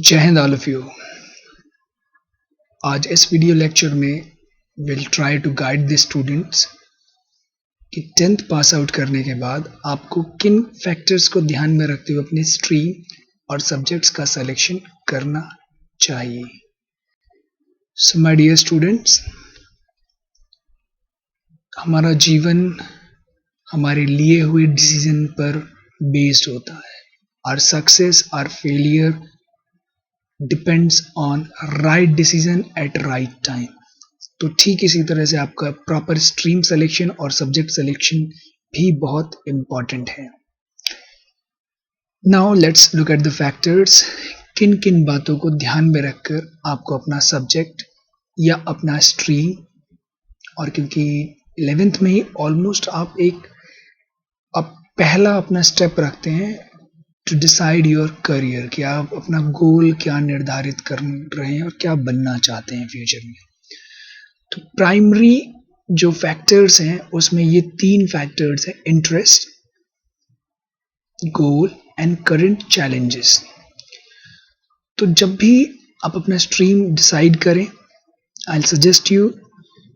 जय Hind all of you. आज इस वीडियो लेक्चर में will try to guide the students कि 10th पास आउट करने के बाद आपको किन फैक्टर्स को ध्यान में रखते हुए अपने स्ट्रीम और सब्जेक्ट्स का सिलेक्शन करना चाहिए। सो माय डियर स्टूडेंट्स, हमारा जीवन हमारे लिए हुए डिसीजन पर बेस्ड होता है। Our success our failure depends on right decision at right time. तो ठीक इसी तरह से आपका प्रॉपर स्ट्रीम सिलेक्शन और सब्जेक्ट सिलेक्शन भी बहुत इम्पॉर्टेंट है। Now let's look at the factors. किन किन बातों को ध्यान में रखकर आपको अपना सब्जेक्ट या अपना स्ट्रीम, और क्योंकि 11th में ही ऑलमोस्ट आप पहला अपना स्टेप रखते हैं टू डिसाइड योर करियर, कि आप अपना गोल क्या निर्धारित कर रहे हैं और क्या बनना चाहते हैं फ्यूचर में। तो प्राइमरी जो फैक्टर्स हैं उसमें ये 3 फैक्टर्स हैं: interest, goal and current challenges. तो जब भी आप अपना स्ट्रीम डिसाइड करें, आई सजेस्ट यू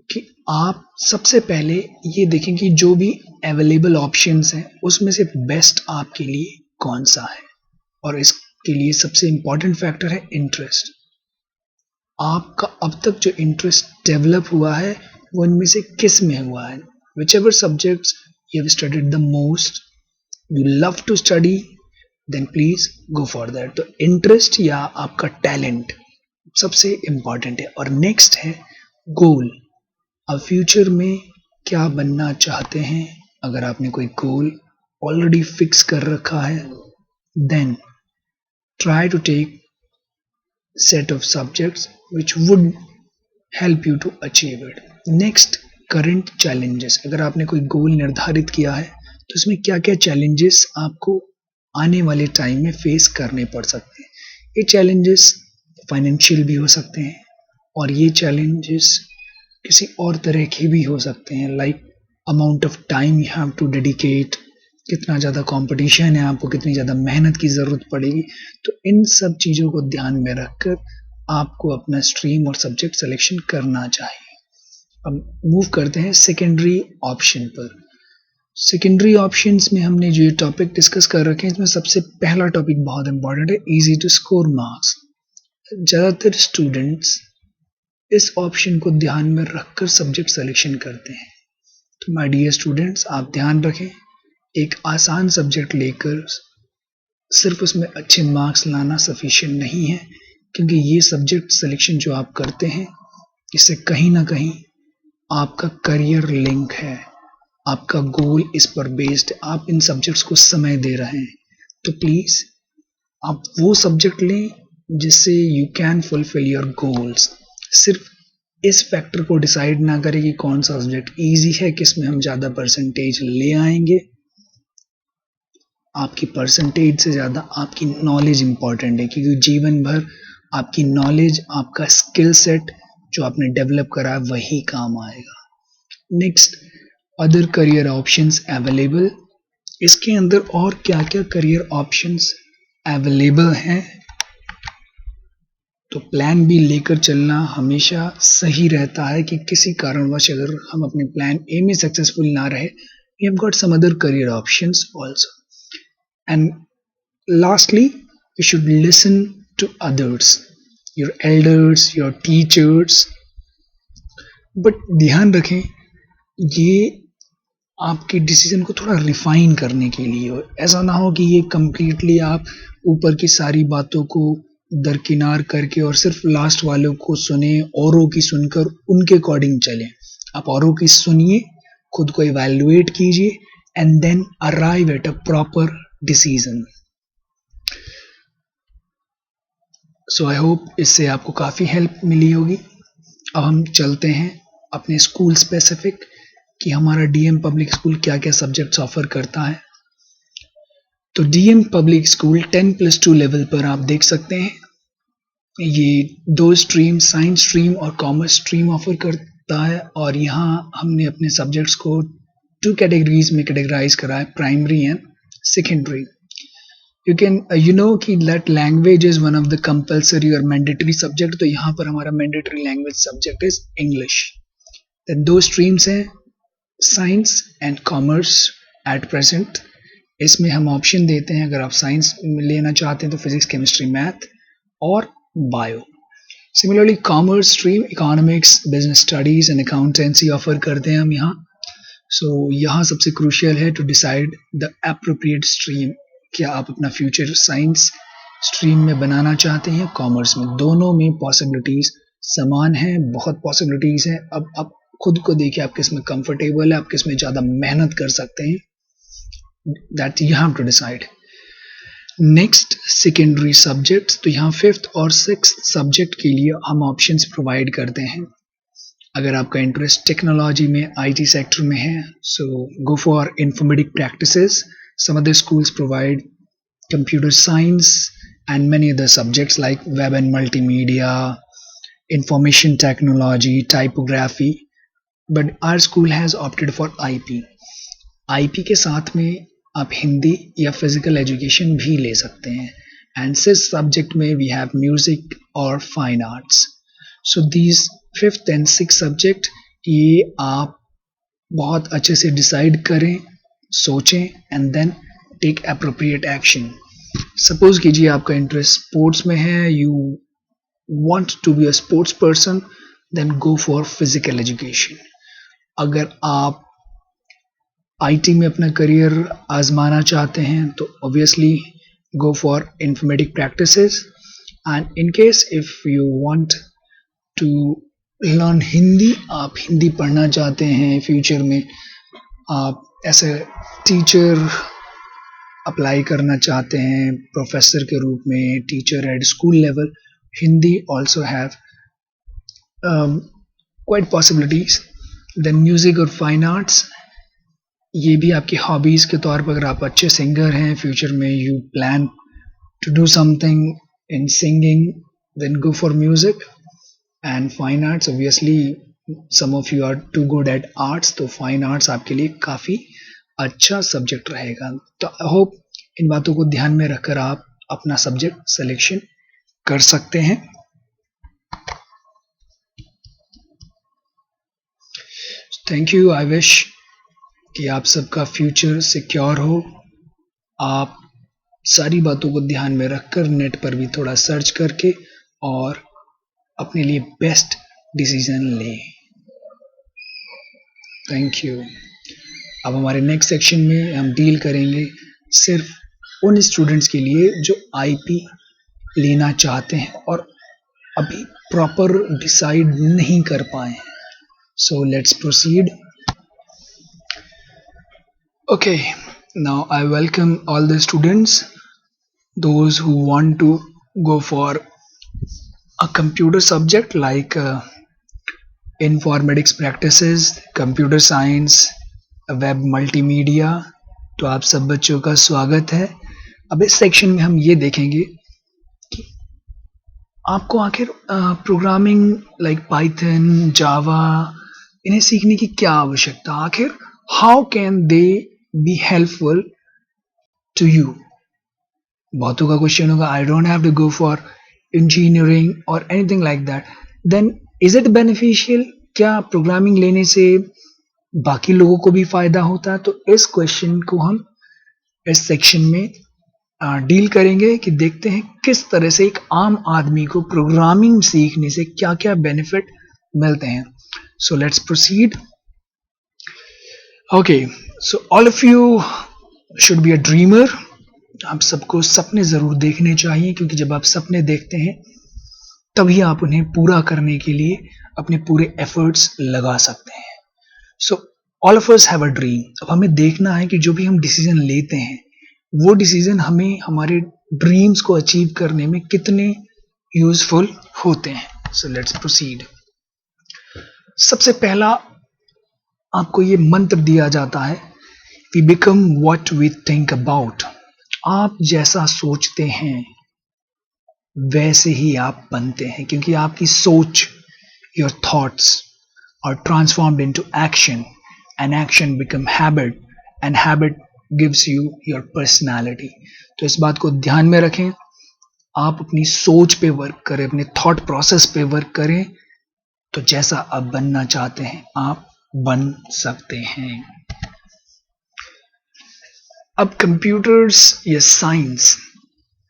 कि आप सबसे पहले ये देखें कि जो भी अवेलेबल ऑप्शंस हैं उसमें से बेस्ट आपके लिए कौन सा है। और इसके लिए सबसे इम्पॉर्टेंट फैक्टर है इंटरेस्ट। आपका अब तक जो इंटरेस्ट डेवलप हुआ है वो इनमें से किस में हुआ है। whichever subjects you have studied the most, you love to study, then please go for that। तो इंटरेस्ट या आपका टैलेंट सबसे इम्पॉर्टेंट है। और नेक्स्ट है गोल। अब फ्यूचर में क्या बनना चाहते हैं। अगर आपने कोई गोल ऑलरेडी फिक्स कर रखा है, then try to take set of subjects which would help you to achieve it। next, current challenges। अगर आपने कोई गोल निर्धारित किया है तो इसमें क्या क्या चैलेंजेस आपको आने वाले टाइम में फेस करने पड़ सकते हैं। ये चैलेंजेस फाइनेंशियल भी हो सकते हैं और ये चैलेंजेस किसी और तरह के भी हो सकते हैं, like amount of time you have to dedicate, कितना ज़्यादा कंपटीशन है, आपको कितनी ज़्यादा मेहनत की ज़रूरत पड़ेगी। तो इन सब चीज़ों को ध्यान में रखकर आपको अपना स्ट्रीम और सब्जेक्ट सिलेक्शन करना चाहिए। अब मूव करते हैं सेकेंडरी ऑप्शन पर। सेकेंडरी ऑप्शंस में हमने जो ये टॉपिक डिस्कस कर रखे हैं, इसमें सबसे पहला टॉपिक बहुत इंपॉर्टेंट है, इजी टू स्कोर मार्क्स। ज़्यादातर स्टूडेंट्स इस ऑप्शन को ध्यान में रखकर सब्जेक्ट सिलेक्शन करते हैं। तो माय डियर स्टूडेंट्स, आप ध्यान रखें, एक आसान सब्जेक्ट लेकर सिर्फ उसमें अच्छे मार्क्स लाना सफिशिएंट नहीं है, क्योंकि ये सब्जेक्ट सिलेक्शन जो आप करते हैं इससे कहीं ना कहीं आपका करियर लिंक है, आपका गोल इस पर बेस्ड है, आप इन सब्जेक्ट्स को समय दे रहे हैं। तो प्लीज़ आप वो सब्जेक्ट लें जिससे you can fulfil your goals. सिर्फ इस फैक्टर को डिसाइड ना करें कि कौन सा सब्जेक्ट ईजी है, किसमें हम ज़्यादा परसेंटेज ले आएंगे। आपकी परसेंटेज से ज़्यादा आपकी नॉलेज इंपॉर्टेंट है, क्योंकि जीवन भर आपकी नॉलेज, आपका स्किल सेट जो आपने डेवलप करा है वही काम आएगा। Next, other career options available. इसके अंदर और क्या क्या करियर ऑप्शंस अवेलेबल हैं, तो प्लान भी लेकर चलना हमेशा सही रहता है कि किसी कारणवश अगर हम अपने प्लान ए में सक्सेसफुल ना रहे, we have got some other career options also. And lastly, you should listen to others, your elders, your teachers। But ध्यान रखें, ये आपके डिसीजन को थोड़ा रिफाइन करने के लिए हो। ऐसा ना हो कि ये कंप्लीटली आप ऊपर की सारी बातों को दरकिनार करके और सिर्फ लास्ट वालों को सुने, औरों की सुनकर उनके अकॉर्डिंग चलें। आप औरों की सुनिए, खुद को इवैल्यूएट कीजिए and then arrive at a proper decision. So I hope इससे आपको काफ़ी हेल्प मिली होगी। अब हम चलते हैं अपने स्कूल स्पेसिफिक, कि हमारा डीएम पब्लिक स्कूल क्या क्या सब्जेक्ट्स ऑफर करता है। तो डीएम पब्लिक स्कूल 10+2 लेवल पर आप देख सकते हैं, ये 2 स्ट्रीम, साइंस स्ट्रीम और कॉमर्स स्ट्रीम ऑफर करता है। और यहाँ हमने अपने सब्जेक्ट्स को 2 कैटेगरीज में कैटेगराइज करा है, primary and secondary. You can you know कि that language is one of the compulsory और मैंडेटरी सब्जेक्ट, तो यहाँ पर हमारा mandatory language subject is English. Then दो स्ट्रीम्स हैं, science and commerce at present. इसमें हम ऑप्शन देते हैं, अगर आप साइंस लेना चाहते हैं तो फिजिक्स, केमिस्ट्री, मैथ और bio. Similarly commerce stream economics, business studies and accountancy offer करते हैं हम यहाँ। सो यहाँ सबसे क्रूशियल है to decide the appropriate stream. क्या आप अपना फ्यूचर साइंस स्ट्रीम में बनाना चाहते हैं, कॉमर्स में? दोनों में पॉसिबिलिटीज समान हैं, बहुत पॉसिबिलिटीज हैं। अब आप खुद को देखिए, आप किस में कंफर्टेबल है, आप किस में ज़्यादा मेहनत कर सकते हैं, that you have to decide. Next, secondary subjects. तो यहाँ फिफ्थ और सिक्स्थ सब्जेक्ट के लिए हम ऑप्शंस प्रोवाइड करते हैं। अगर आपका इंटरेस्ट टेक्नोलॉजी में, आईटी सेक्टर में है, so go for informatic practices. Some other schools provide computer science and many other subjects like web and multimedia, information technology, typography, but our school has opted for IP. IP के साथ में आप हिंदी या physical education भी ले सकते हैं। And six subject में वी हैव म्यूजिक और fine arts. So these fifth and six subject, ये आप बहुत अच्छे से डिसाइड करें, सोचें and then take appropriate action. Suppose कीजिए आपका इंटरेस्ट स्पोर्ट्स में है, you want to be a sports person, then go for physical education. अगर आप आईटी में अपना करियर आजमाना चाहते हैं तो obviously go for informatic practices. And in case if you want to learn Hindi, आप हिंदी पढ़ना चाहते हैं फ्यूचर में, आप एज ए टीचर अप्लाई करना चाहते हैं, प्रोफेसर के रूप में, teacher at school level, Hindi also have quite possibilities. Then music और फाइन आर्ट्स, ये भी आपकी हॉबीज के तौर पर, अगर आप अच्छे सिंगर हैं, फ्यूचर में you plan to do something in singing, then go for music and fine arts. Obviously some of you are too good at arts, तो फाइन आर्ट्स आपके लिए काफ़ी अच्छा सब्जेक्ट रहेगा। तो आई होप इन बातों को ध्यान में रखकर आप अपना सब्जेक्ट सिलेक्शन कर सकते हैं। Thank you. आई विश कि आप सबका फ्यूचर सिक्योर हो। आप सारी बातों को ध्यान में रखकर नेट पर भी थोड़ा सर्च करके और अपने लिए बेस्ट डिसीजन लें। Thank you. अब हमारे नेक्स्ट सेक्शन में हम डील करेंगे सिर्फ उन स्टूडेंट्स के लिए जो आईपी लेना चाहते हैं और अभी प्रॉपर डिसाइड नहीं कर पाए हैं। So let's proceed. Okay, now I welcome all the students, those who want to go for a computer subject like informatics practices, computer science, web multimedia. तो आप सब बच्चों का स्वागत है। अब इस सेक्शन में हम ये देखेंगे कि आपको आखिर प्रोग्रामिंग लाइक पाइथन, जावा, इन्हें सीखने की क्या आवश्यकता, आखिर how can they be helpful to you. बहुतों का क्वेश्चन होगा, I don't have to go for engineering और anything like that, then is it beneficial? क्या प्रोग्रामिंग लेने से बाकी लोगों को भी फायदा होता है? तो इस क्वेश्चन को हम इस सेक्शन में डील करेंगे कि देखते हैं किस तरह से एक आम आदमी को प्रोग्रामिंग सीखने से क्या क्या बेनिफिट मिलते हैं। So let's proceed. Okay, so all of you should be a dreamer. आप सबको सपने जरूर देखने चाहिए, क्योंकि जब आप सपने देखते हैं तभी आप उन्हें पूरा करने के लिए अपने पूरे एफर्ट्स लगा सकते हैं। So all of us have a dream. अब हमें देखना है कि जो भी हम डिसीजन लेते हैं वो डिसीजन हमें हमारे ड्रीम्स को अचीव करने में कितने यूजफुल होते हैं। So let's proceed. सबसे पहला आपको ये मंत्र दिया जाता है, we become what we think about. आप जैसा सोचते हैं वैसे ही आप बनते हैं, क्योंकि आपकी सोच, your thoughts are transformed into action and action become habit and habit gives you your personality. तो इस बात को ध्यान में रखें, आप अपनी सोच पे वर्क करें, अपने थॉट प्रोसेस पे वर्क करें, तो जैसा आप बनना चाहते हैं आप बन सकते हैं। अब कंप्यूटर्स या साइंस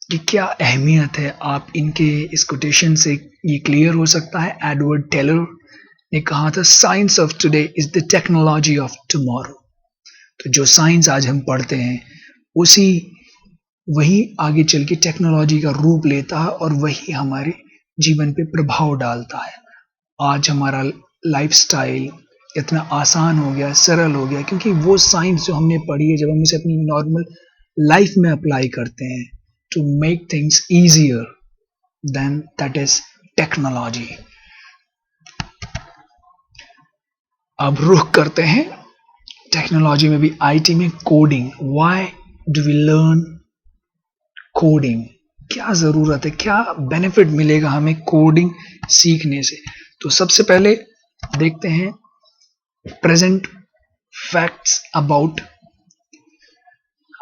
की क्या अहमियत है, आप इनके इस कोटेशन से ये क्लियर हो सकता है। एडवर्ड टेलर ने कहा था, science of today is the technology of tomorrow. तो जो साइंस आज हम पढ़ते हैं वही आगे चल के टेक्नोलॉजी का रूप लेता है और वही हमारे जीवन पे प्रभाव डालता है। आज हमारा लाइफस्टाइल इतना आसान हो गया, सरल हो गया, क्योंकि वो साइंस जो हमने पढ़ी है, जब हम उसे अपनी नॉर्मल लाइफ में अप्लाई करते हैं to make things easier, then that is technology. अब रुख करते हैं टेक्नोलॉजी में भी, आईटी में coding. Why do we learn coding? क्या जरूरत है, क्या बेनिफिट मिलेगा हमें कोडिंग सीखने से? तो सबसे पहले देखते हैं present facts about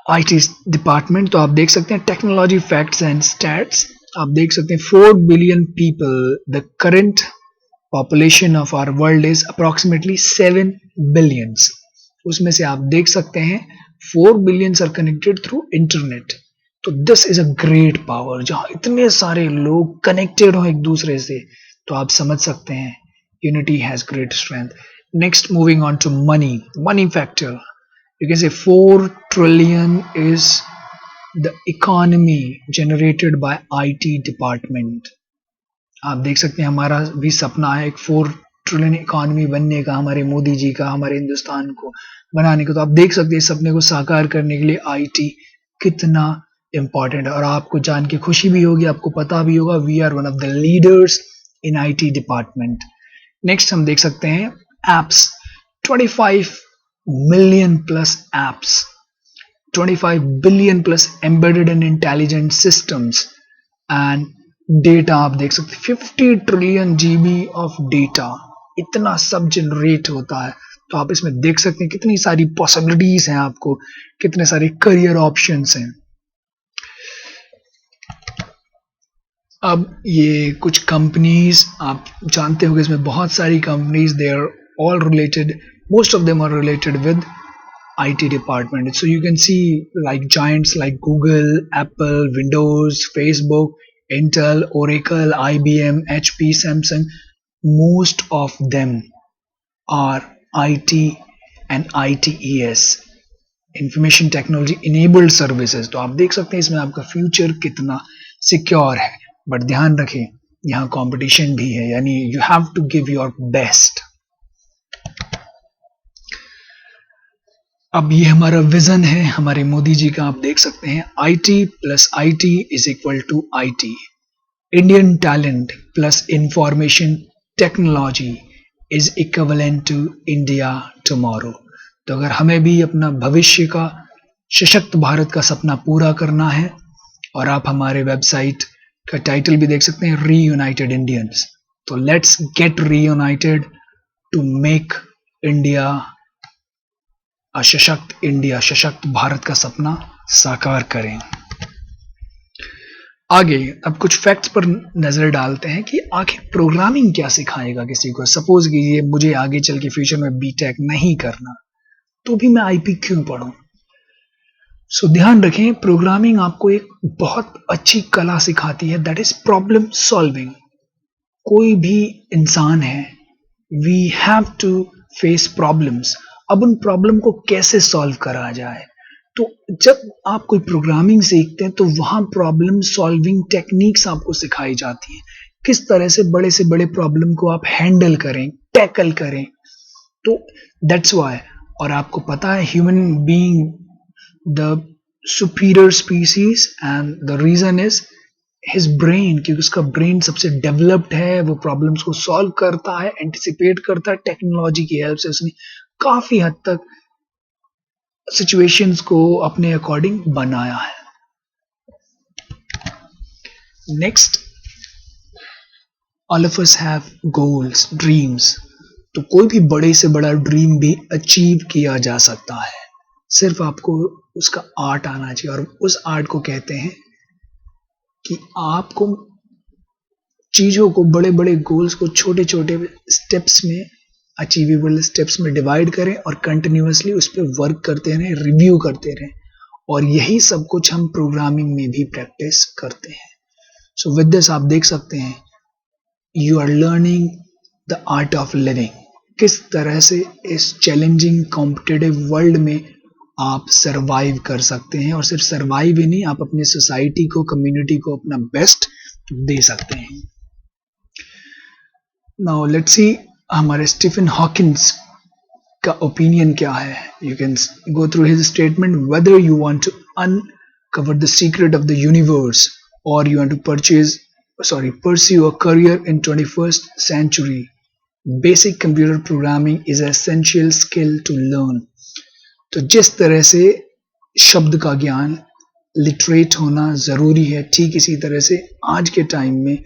IT department. तो आप देख सकते हैं टेक्नोलॉजी फैक्ट्स एंड स्टैट्स। आप देख सकते हैं 4 billion people, the current population of our world is approximately 7 billions. उसमें से आप देख सकते हैं 4 billions are connected through internet. तो this is a great power, जहां इतने सारे लोग कनेक्टेड हो एक दूसरे से, तो आप समझ सकते हैं unity has great strength. Next, moving on to money factor, you can say 4 trillion is the economy generated by IT department. आप देख सकते हैं हमारा भी सपना है एक 4 ट्रिलियन इकोनॉमी बनने का, हमारे मोदी जी का, हमारे हिंदुस्तान को बनाने का। तो आप देख सकते हैं इस सपने को साकार करने के लिए आईटी कितना इंपॉर्टेंट है। और आपको जान के खुशी भी होगी, आपको पता भी होगा, we are one of the leaders in IT department. Next हम देख सकते हैं apps, 25 million plus apps, 25 billion plus embedded and intelligent systems and data. आप देख सकते हैं 50 ट्रिलियन जीबी ऑफ डेटा, इतना सब जनरेट होता है। तो आप इसमें देख सकते हैं कितनी सारी पॉसिबिलिटीज हैं, आपको कितने सारे करियर ऑप्शंस हैं। अब ये कुछ कंपनीज आप जानते होंगे, इसमें बहुत सारी companies, they are all related, most of them are related with IT department. So you can see like giants like Google, Apple, Windows, Facebook, Intel, Oracle, IBM, HP, Samsung. Most of them are IT and ITES, Information Technology Enabled Services. तो आप देख सकते हैं इसमें आपका future कितना secure है। But ध्यान रखें यहाँ कंपटीशन भी है, यानी you have to give your best. अब ये हमारा विजन है हमारे मोदी जी का, आप देख सकते हैं IT plus IT is equal to IT, Indian talent plus information technology is equivalent to India tomorrow. तो अगर हमें भी अपना भविष्य का सशक्त भारत का सपना पूरा करना है, और आप हमारे वेबसाइट का टाइटल भी देख सकते हैं, रीयूनाइटेड इंडियंस। तो let's get reunited to make India सशक्त इंडिया, सशक्त भारत का सपना साकार करें। आगे अब कुछ फैक्ट्स पर नजर डालते हैं कि आखिर प्रोग्रामिंग क्या सिखाएगा किसी को। सपोज कीजिए मुझे आगे चल के फ्यूचर में बीटेक नहीं करना, तो भी मैं आईपी क्यों पढूं? सो ध्यान रखें, प्रोग्रामिंग आपको एक बहुत अच्छी कला सिखाती है, दैट इज प्रॉब्लम सॉल्विंग। कोई भी इंसान है, we have to face problems. अब उन प्रॉब्लम को कैसे सॉल्व करा जाए, तो जब आप कोई प्रोग्रामिंग सीखते हैं तो वहां प्रॉब्लम सॉल्विंग टेक्निक्स आपको सिखाई जाती हैं, किस तरह से बड़े प्रॉब्लम को आप हैंडल करें, टैकल करें। तो दैट्स व्हाई, और आपको पता है human being the superior species and the reason is his brain, क्योंकि उसका ब्रेन सबसे डेवलप्ड है, वो प्रॉब्लम्स को सॉल्व करता है, एंटिसिपेट करता है। टेक्नोलॉजी की हेल्प से उसने काफी हद तक सिचुएशंस को अपने अकॉर्डिंग बनाया है। Next, all of us have goals, dreams. तो कोई भी बड़े से बड़ा ड्रीम भी अचीव किया जा सकता है। सिर्फ आपको उसका आर्ट आना चाहिए, और उस आर्ट को कहते हैं कि आपको चीज़ों को, बड़े बड़े गोल्स को छोटे छोटे स्टेप्स में, अचीवेबल स्टेप्स में डिवाइड करें और कंटिन्यूअसली उस पर वर्क करते रहें, रिव्यू करते रहें। और यही सब कुछ हम प्रोग्रामिंग में भी प्रैक्टिस करते हैं। सो विद दिस आप देख सकते हैं, you are learning the art of living. किस तरह से इस चैलेंजिंग कॉम्पिटिटिव वर्ल्ड में आप सरवाइव कर सकते हैं, और सिर्फ सरवाइव ही नहीं, आप अपने सोसाइटी को, कम्युनिटी को अपना बेस्ट दे सकते हैं। नाउ लेट्स सी हमारे स्टीफन हॉकिंस का ओपिनियन क्या है। You can go through his statement, whether you want to uncover the secret of the universe और you want to pursue a career in 21st century, basic computer programming is an essential skill to learn। तो जिस तरह से शब्द का ज्ञान, literate होना ज़रूरी है, ठीक इसी तरह से आज के टाइम में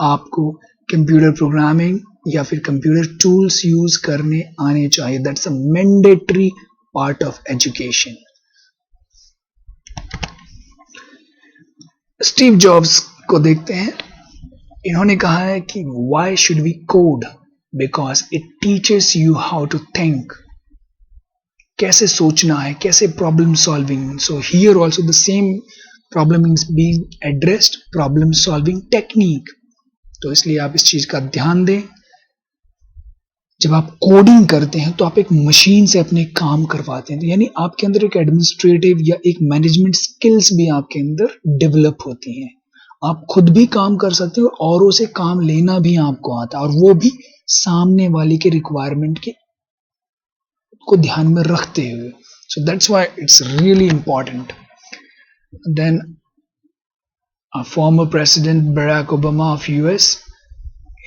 आपको कंप्यूटर प्रोग्रामिंग या फिर कंप्यूटर टूल्स यूज करने आने चाहिए। That's a mandatory part of education. Steve Jobs को देखते हैं, इन्होंने कहा है कि why should we code, because it teaches you how to think. कैसे सोचना है, कैसे problem solving. So here also the same problem is being addressed, problem solving technique. तो इसलिए आप इस चीज का ध्यान दें। जब आप कोडिंग करते हैं तो आप एक मशीन से अपने काम करवाते हैं, तो यानी आपके अंदर एक एडमिनिस्ट्रेटिव या एक मैनेजमेंट स्किल्स भी आपके अंदर डेवलप होती हैं। आप खुद भी काम कर सकते हो और औरों से काम लेना भी आपको आता है, और वो भी सामने वाले के रिक्वायरमेंट को ध्यान में रखते हुए। So that's why it's really important. Then former President Barack Obama of US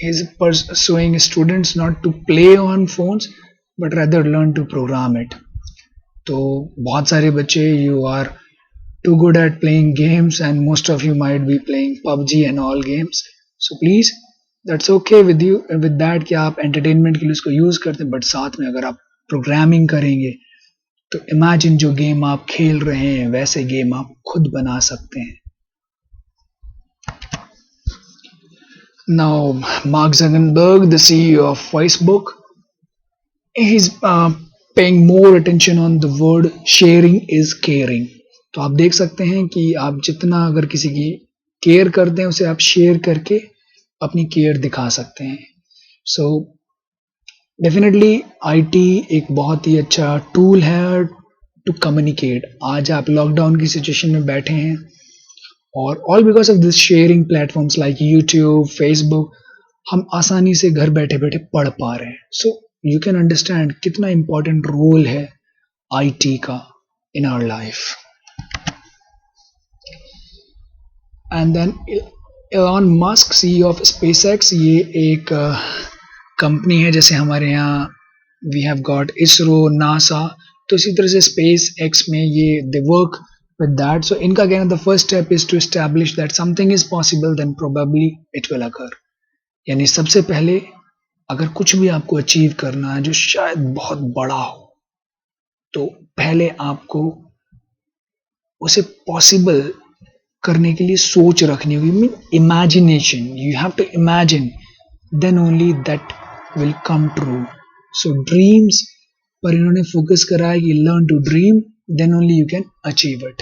is pursuing students not to play on phones but rather learn to program it। तो बहुत सारे बच्चे, you are too good at playing games and most of you might be playing PUBG and all games, so please that's okay with you, with that कि आप entertainment के लिए उसको use करते हैं, बट साथ में अगर आप प्रोग्रामिंग करेंगे तो इमेजिन जो गेम आप खेल रहे हैं वैसे गेम आप खुद बना सकते हैं। Now, Mark Zuckerberg, the CEO of Facebook, is paying more attention on the word sharing is caring। तो आप देख सकते हैं कि आप जितना अगर किसी की केयर करते हैं, उसे आप शेयर करके अपनी केयर दिखा सकते हैं। सो डेफिनेटली आईटी एक बहुत ही अच्छा टूल है टू कम्युनिकेट। आज आप लॉकडाउन की सिचुएशन में बैठे हैं, और all because of this sharing platforms like YouTube, Facebook, हम आसानी से घर बैठे बैठे पढ़ पा रहे हैं। सो यू कैन अंडरस्टैंड कितना इंपॉर्टेंट रोल है आईटी का in our life. And then Elon Musk, CEO of SpaceX, ये एक कंपनी है, जैसे हमारे यहाँ we have got ISRO, NASA, तो इसी तरह से स्पेस एक्स में ये they work with that। So इनका कहना, the first step is to establish that something is possible, then probably it will occur। यानी सबसे पहले अगर कुछ भी आपको अचीव करना है जो शायद बहुत बड़ा हो, तो पहले आपको उसे पॉसिबल करने के लिए सोच रखनी होगी। Mean imagination, you have to imagine, then only that will come true. So dreams पर इन्होंने फोकस करा है कि learn to dream, then only you can achieve it।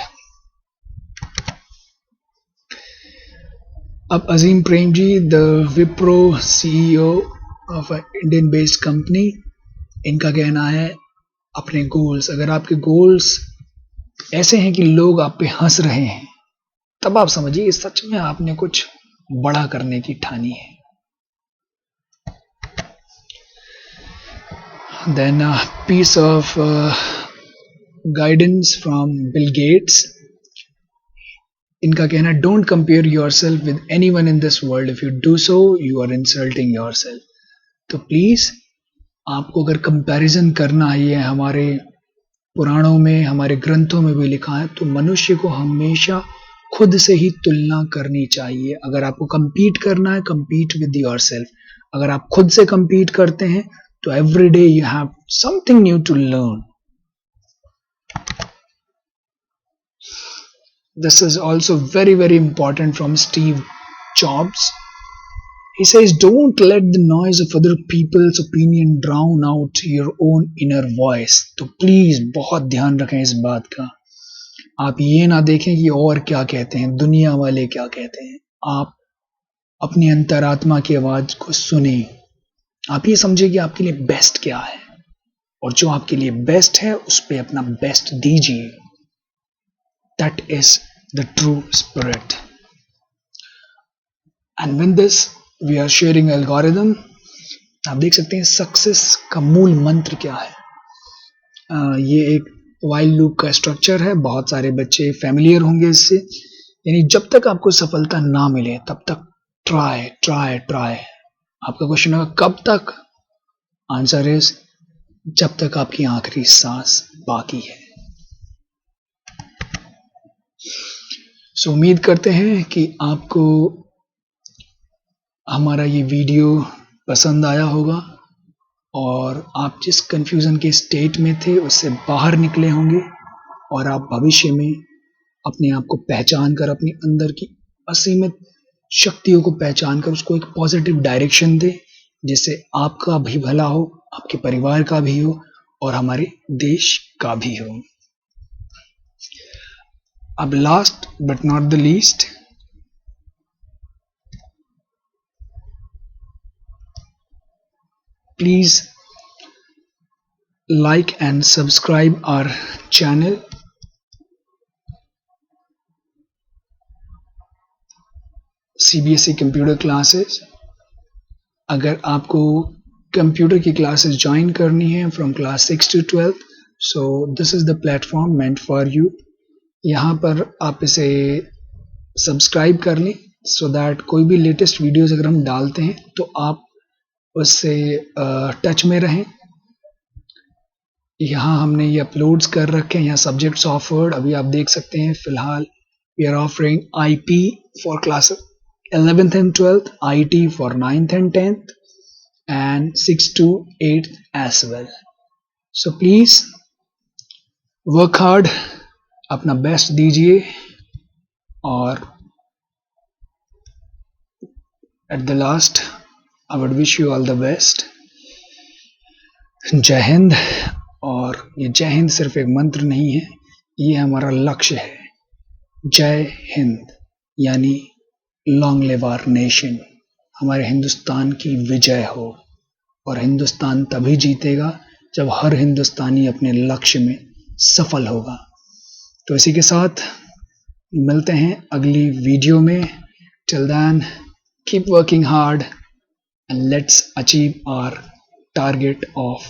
अब Azim Premji, the Wipro CEO of an Indian based company, इनका कहना है अपने गोल्स, अगर आपके गोल्स ऐसे हैं कि लोग आप पे हंस रहे हैं, तब आप समझिए सच में आपने कुछ बड़ा करने की ठानी है। Then a piece of guidance from Bill Gates, इनका कहना, don't compare yourself with anyone in this world, if you do so you are insulting yourself। तो प्लीज आपको अगर कंपैरिजन करना है, ये हमारे पुराणों में, हमारे ग्रंथों में भी लिखा है, तो मनुष्य को हमेशा खुद से ही तुलना करनी चाहिए। अगर आपको compete करना है, compete with yourself। अगर आप खुद से compete करते हैं तो every day you have something new to learn। This is also very important from Steve Jobs. He says, don't let the noise of other people's opinion drown out your own inner voice. तो please बहुत ध्यान रखें इस बात का. आप ये ना देखें कि और क्या कहते हैं, दुनिया वाले क्या कहते हैं. आप अपनी अंतरात्मा की आवाज को सुने. आप ये समझे कि आपके लिए बेस्ट क्या है, और जो आपके लिए बेस्ट है उस पे अपना बेस्ट दीजिए. That is the true spirit. And when this we are sharing algorithm, आप देख सकते हैं सक्सेस का मूल मंत्र क्या है. ये एक वाइल लूप का स्ट्रक्चर है. बहुत सारे बच्चे फैमिलियर होंगे इससे. यानी जब तक आपको सफलता ना मिले तब तक ट्राई ट्राई ट्राई. आपका क्वेश्चन होगा कब तक. आंसर इज जब तक आपकी आखिरी सांस बाकी है. सो उम्मीद करते हैं कि आपको हमारा ये वीडियो पसंद आया होगा और आप जिस कंफ्यूजन के स्टेट में थे उससे बाहर निकले होंगे, और आप भविष्य में अपने आप को पहचान कर, अपने अंदर की असीमित शक्तियों को पहचान कर उसको एक पॉजिटिव डायरेक्शन दे, जिससे आपका भी भला हो, आपके परिवार का भी हो और हमारे देश का भी हो. अब last but not the least, please like and subscribe our channel. CBSE computer classes. अगर आपको कंप्यूटर की क्लासेस ज्वाइन करनी है from class 6 to 12, so this is the platform meant for you. यहाँ पर आप इसे सब्सक्राइब कर लें सो दैट कोई भी लेटेस्ट वीडियोस अगर हम डालते हैं तो आप उससे टच में रहें. यहाँ हमने ये अपलोड्स कर रखे हैं. यहाँ सब्जेक्ट्स ऑफर्ड अभी आप देख सकते हैं. फिलहाल we are offering IP for class 11th and 12th, IT for 9th and 10th, and 6th to 8th as well. So please work hard, अपना बेस्ट दीजिए, और at the last I would wish you all the best. जय हिंद. और ये जय हिंद सिर्फ एक मंत्र नहीं है, ये हमारा लक्ष्य है. जय हिंद यानी लॉन्ग लिव आवर नेशन. हमारे हिंदुस्तान की विजय हो, और हिंदुस्तान तभी जीतेगा जब हर हिंदुस्तानी अपने लक्ष्य में सफल होगा. तो इसी के साथ मिलते हैं अगली वीडियो में. Till then keep working hard and let's achieve our target of